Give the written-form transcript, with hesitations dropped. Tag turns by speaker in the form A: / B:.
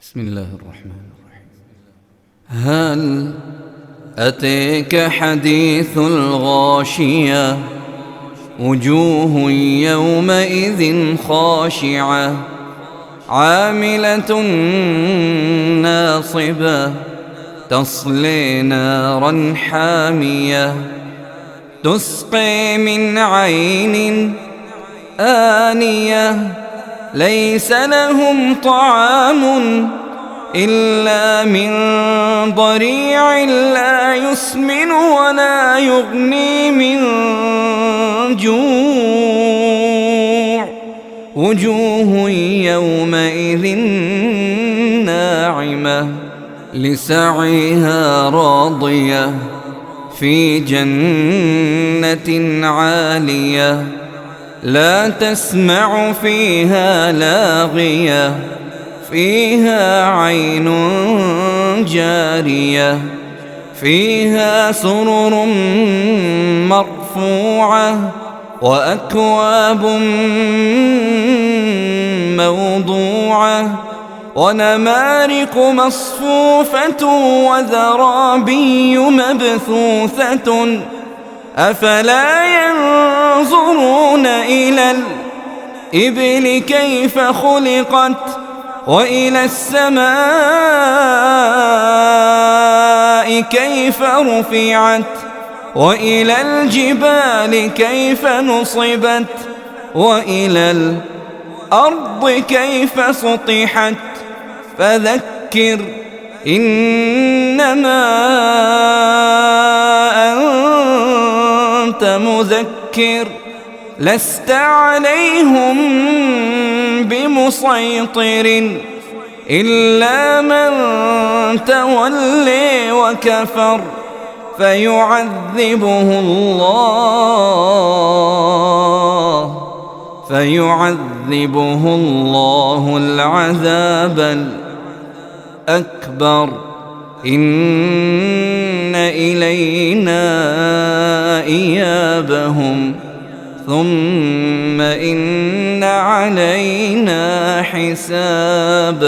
A: بسم الله الرحمن الرحيم. هل أتيك حديث الغاشية؟ وجوه يومئذ خاشعة عاملة ناصبة تصلي نارا حامية تسقي من عين آنية ليس لهم طعام إلا من ضريع لا يسمن ولا يغني من جوع وجوه يومئذ ناعمة لسعيها راضية في جنة عالية لا تسمع فيها لاغية فيها عين جارية فيها سرر مرفوعة وأكواب موضوعة ونمارق مصفوفة وزرابي مبثوثة أفلا ينظرون إلى الإبل كيف خلقت وإلى السماء كيف رفعت وإلى الجبال كيف نصبت وإلى الأرض كيف سطحت فذكر إنما أنت مذكر لست عليهم بمسيطر إلا من تولي وكفر فيعذبه الله العذاب الأكبر إن إلينا إيابهم ثم إن علينا حسابهم.